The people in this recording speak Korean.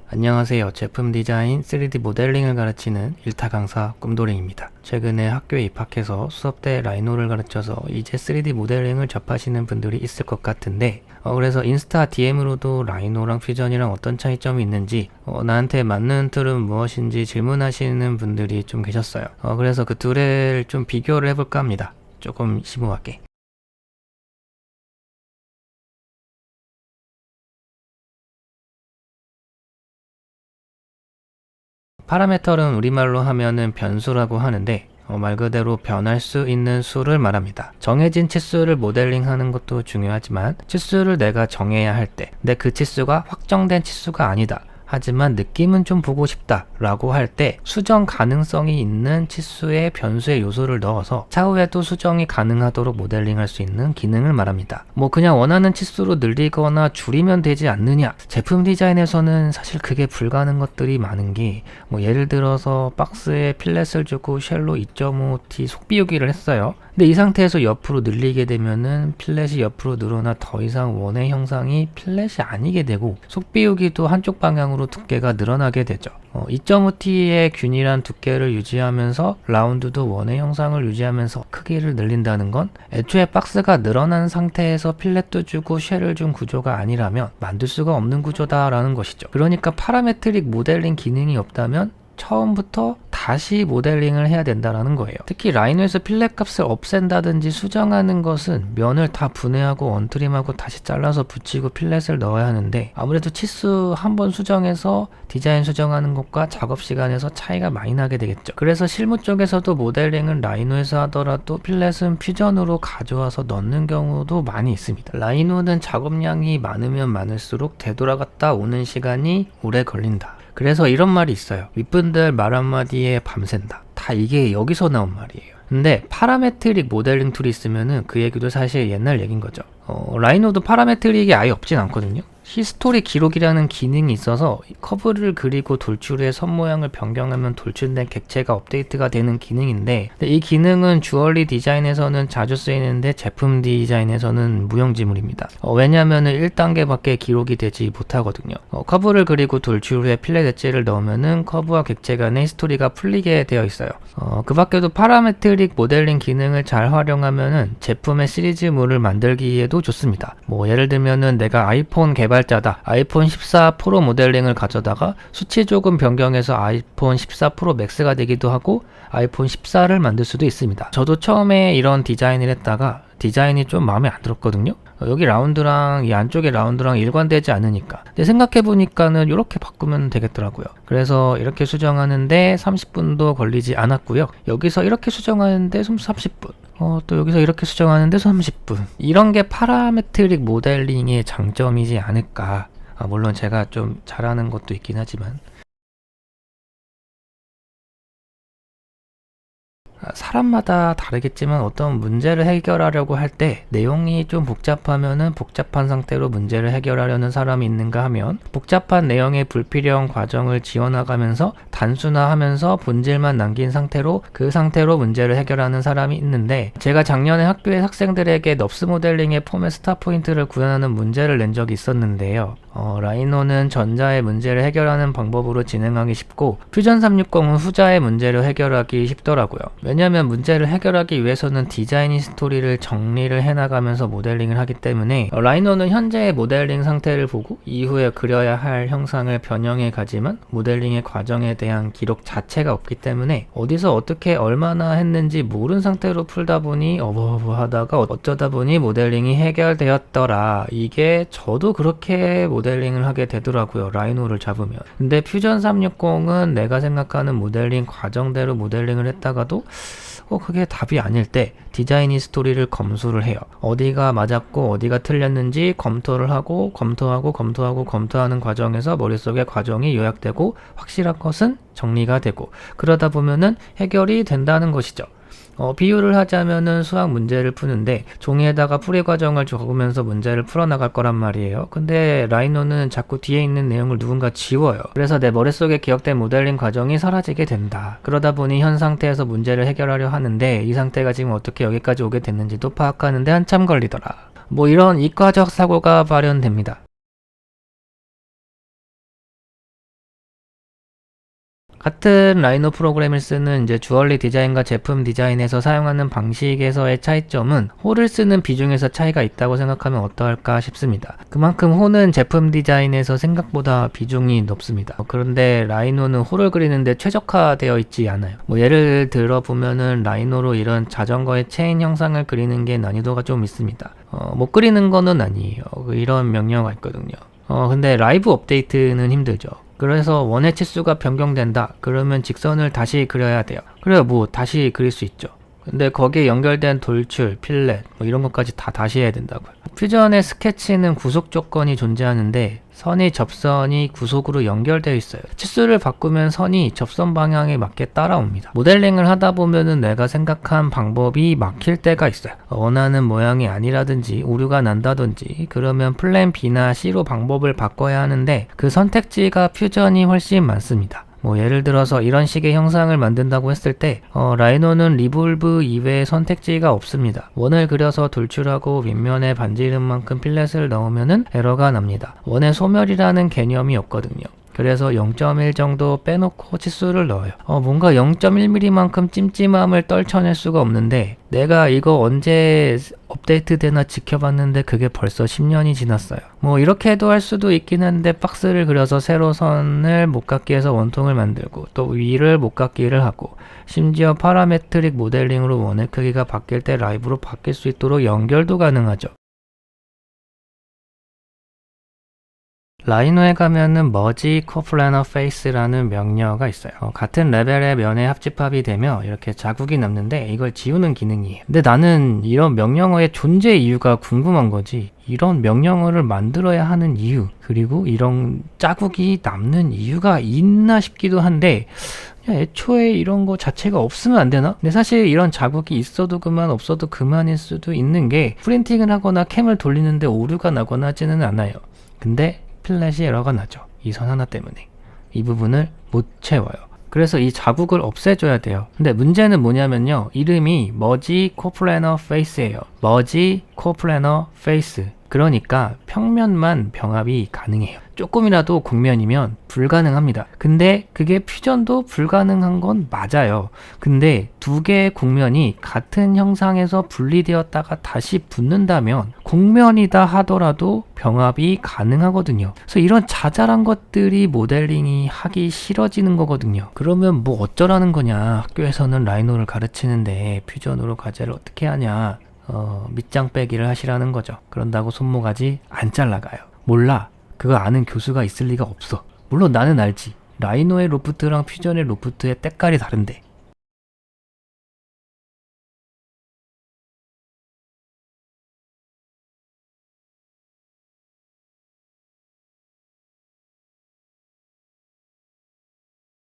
안녕하세요. 제품 디자인 3D 모델링을 가르치는 일타 강사 꿈도랭입니다. 최근에 학교에 입학해서 수업 때 라이노를 가르쳐서 이제 3D 모델링을 접하시는 분들이 있을 것 같은데 그래서 인스타 DM으로도 라이노랑 퓨전이랑 어떤 차이점이 있는지 나한테 맞는 툴은 무엇인지 질문하시는 분들이 좀 계셨어요. 그래서 그 둘을 좀 비교를 해볼까 합니다. 조금 심오하게. 파라메터는 우리말로 하면은 변수라고 하는데 말 그대로 변할 수 있는 수를 말합니다. 정해진 치수를 모델링하는 것도 중요하지만 치수를 내가 정해야 할 때 내 그 치수가 확정된 치수가 아니다. 하지만 느낌은 좀 보고 싶다 라고 할 때 수정 가능성이 있는 치수의 변수의 요소를 넣어서 차후에도 수정이 가능하도록 모델링할 수 있는 기능을 말합니다. 뭐 그냥 원하는 치수로 늘리거나 줄이면 되지 않느냐. 제품 디자인에서는 사실 그게 불가능한 것들이 많은 게 뭐 예를 들어서 박스에 필렛을 주고 쉘로 2.5T 속비우기를 했어요. 근데 이 상태에서 옆으로 늘리게 되면은 필렛이 옆으로 늘어나 더 이상 원의 형상이 필렛이 아니게 되고 속비우기도 한쪽 방향으로 두께가 늘어나게 되죠. 2.5T의 균일한 두께를 유지하면서 라운드도 원의 형상을 유지하면서 크기를 늘린다는 건 애초에 박스가 늘어난 상태에서 필렛도 주고 쉘을 준 구조가 아니라면 만들 수가 없는 구조다라는 것이죠. 그러니까 파라메트릭 모델링 기능이 없다면 처음부터 다시 모델링을 해야 된다는 거예요. 특히 라이노에서 필렛 값을 없앤다든지 수정하는 것은 면을 다 분해하고 언트림하고 다시 잘라서 붙이고 필렛을 넣어야 하는데 아무래도 치수 한번 수정해서 디자인 수정하는 것과 작업 시간에서 차이가 많이 나게 되겠죠. 그래서 실무 쪽에서도 모델링을 라이노에서 하더라도 필렛은 퓨전으로 가져와서 넣는 경우도 많이 있습니다. 라이노는 작업량이 많으면 많을수록 되돌아갔다 오는 시간이 오래 걸린다. 그래서 이런 말이 있어요. 윗분들 말 한마디에 밤샌다. 다 이게 여기서 나온 말이에요. 근데 파라메트릭 모델링 툴이 있으면은 그 얘기도 사실 옛날 얘기인 거죠. 라이노도 파라메트릭이 아예 없진 않거든요. 히스토리 기록이라는 기능이 있어서 커브를 그리고 돌출 후에 선 모양을 변경하면 돌출된 객체가 업데이트가 되는 기능인데 이 기능은 주얼리 디자인에서는 자주 쓰이는데 제품 디자인에서는 무용지물입니다. 왜냐하면 1단계밖에 기록이 되지 못하거든요. 커브를 그리고 돌출 후에 필렛 엣지를 넣으면은 커브와 객체 간의 히스토리가 풀리게 되어 있어요. 그 밖에도 파라메트릭 모델링 기능을 잘 활용하면은 제품의 시리즈물을 만들기에도 좋습니다. 뭐 예를 들면은 내가 아이폰 개발자다. 아이폰 14 프로 모델링을 가져다가 수치 조금 변경해서 아이폰 14 프로 맥스가 되기도 하고 아이폰 14를 만들 수도 있습니다. 저도 처음에 이런 디자인을 했다가 디자인이 좀 마음에 안 들었거든요. 여기 라운드랑 이 안쪽에 라운드랑 일관되지 않으니까. 근데 생각해보니까는 이렇게 바꾸면 되겠더라고요. 그래서 이렇게 수정하는데 30분도 걸리지 않았고요. 여기서 이렇게 수정하는데 30분. 또 여기서 이렇게 수정하는데 30분. 이런 게 파라메트릭 모델링의 장점이지 않을까. 물론 제가 좀 잘하는 것도 있긴 하지만. 사람마다 다르겠지만 어떤 문제를 해결하려고 할 때 내용이 좀 복잡하면은 복잡한 상태로 문제를 해결하려는 사람이 있는가 하면 복잡한 내용의 불필요한 과정을 지워나가면서 단순화하면서 본질만 남긴 상태로 그 상태로 문제를 해결하는 사람이 있는데 제가 작년에 학교의 학생들에게 넙스 모델링의 폼의 스타 포인트를 구현하는 문제를 낸 적이 있었는데요. 라이노는 전자의 문제를 해결하는 방법으로 진행하기 쉽고 퓨전 360은 후자의 문제를 해결하기 쉽더라고요. 왜냐하면 문제를 해결하기 위해서는 디자인 히스토리를 정리를 해나가면서 모델링을 하기 때문에 라이노는 현재의 모델링 상태를 보고 이후에 그려야 할 형상을 변형해 가지만 모델링의 과정에 대한 기록 자체가 없기 때문에 어디서 어떻게 얼마나 했는지 모른 상태로 풀다 보니 어버버하다가 어쩌다 보니 모델링이 해결되었더라. 이게 저도 그렇게 모델링을 하게 되더라고요. 라이노를 잡으면. 근데 퓨전 360은 내가 생각하는 모델링 과정대로 모델링을 했다가도 그게 답이 아닐 때 디자인 히스토리를 검수를 해요. 어디가 맞았고 어디가 틀렸는지 검토를 하고 검토하는 과정에서 머릿속에 과정이 요약되고 확실한 것은 정리가 되고 그러다 보면은 해결이 된다는 것이죠. 비유를 하자면은 수학 문제를 푸는데 종이에다가 풀이 과정을 적으면서 문제를 풀어나갈 거란 말이에요. 근데 라이노는 자꾸 뒤에 있는 내용을 누군가 지워요. 그래서 내 머릿속에 기억된 모델링 과정이 사라지게 된다. 그러다 보니 현 상태에서 문제를 해결하려 하는데 이 상태가 지금 어떻게 여기까지 오게 됐는지도 파악하는데 한참 걸리더라. 뭐 이런 이과적 사고가 발현됩니다. 같은 라이노 프로그램을 쓰는 이제 주얼리 디자인과 제품 디자인에서 사용하는 방식에서의 차이점은 홀을 쓰는 비중에서 차이가 있다고 생각하면 어떨까 싶습니다. 그만큼 홀은 제품 디자인에서 생각보다 비중이 높습니다. 그런데 라이노는 홀을 그리는데 최적화되어 있지 않아요. 예를 들어 보면은 라이노로 이런 자전거의 체인 형상을 그리는 게 난이도가 좀 있습니다. 못 그리는 거는 아니에요. 이런 명령어가 있거든요. 근데 라이브 업데이트는 힘들죠. 그래서 원의 치수가 변경된다. 그러면 직선을 다시 그려야 돼요. 그래요, 다시 그릴 수 있죠. 근데 거기에 연결된 돌출, 필렛 이런 것까지 다시 해야 된다고요. 퓨전의 스케치는 구속 조건이 존재하는데 선이 접선이 구속으로 연결되어 있어요. 치수를 바꾸면 선이 접선 방향에 맞게 따라옵니다. 모델링을 하다 보면은 내가 생각한 방법이 막힐 때가 있어요. 원하는 모양이 아니라든지 오류가 난다든지 그러면 플랜 B나 C로 방법을 바꿔야 하는데 그 선택지가 퓨전이 훨씬 많습니다. 예를 들어서 이런 식의 형상을 만든다고 했을 때 라이노는 리볼브 이외에 선택지가 없습니다. 원을 그려서 돌출하고 윗면에 반지름 만큼 필렛을 넣으면은 에러가 납니다. 원의 소멸이라는 개념이 없거든요. 그래서 0.1 정도 빼놓고 치수를 넣어요. 뭔가 0.1mm만큼 찜찜함을 떨쳐낼 수가 없는데 내가 이거 언제 업데이트 되나 지켜봤는데 그게 벌써 10년이 지났어요. 이렇게도 할 수도 있긴 한데 박스를 그려서 세로 선을 못 갖기 해서 원통을 만들고 또 위를 못 갖기를 하고 심지어 파라메트릭 모델링으로 원의 크기가 바뀔 때 라이브로 바뀔 수 있도록 연결도 가능하죠. 라이노에 가면은 머지 코플래너 페이스라는 명령어가 있어요. 같은 레벨의 면의 합집합이 되며 이렇게 자국이 남는데 이걸 지우는 기능이에요. 근데 나는 이런 명령어의 존재 이유가 궁금한 거지. 이런 명령어를 만들어야 하는 이유, 그리고 이런 자국이 남는 이유가 있나 싶기도 한데 애초에 이런 거 자체가 없으면 안 되나? 근데 사실 이런 자국이 있어도 그만 없어도 그만일 수도 있는 게 프린팅을 하거나 캠을 돌리는데 오류가 나거나 하지는 않아요. 근데 필렛이 에러가 나죠. 이 선 하나 때문에. 이 부분을 못 채워요. 그래서 이 자국을 없애줘야 돼요. 근데 문제는 뭐냐면요. 이름이 머지 코플래너 페이스예요. 머지 코플래너 페이스. 그러니까 평면만 병합이 가능해요. 조금이라도 곡면이면 불가능합니다. 근데 그게 퓨전도 불가능한 건 맞아요. 근데 두 개의 곡면이 같은 형상에서 분리되었다가 다시 붙는다면 곡면이다 하더라도 병합이 가능하거든요. 그래서 이런 자잘한 것들이 모델링이 하기 싫어지는 거거든요. 그러면 어쩌라는 거냐. 학교에서는 라이노를 가르치는데 퓨전으로 과제를 어떻게 하냐. 밑장 빼기를 하시라는 거죠. 그런다고 손모가지 안 잘라가요. 몰라. 그거 아는 교수가 있을 리가 없어. 물론 나는 알지. 라이노의 로프트랑 퓨전의 로프트의 때깔이 다른데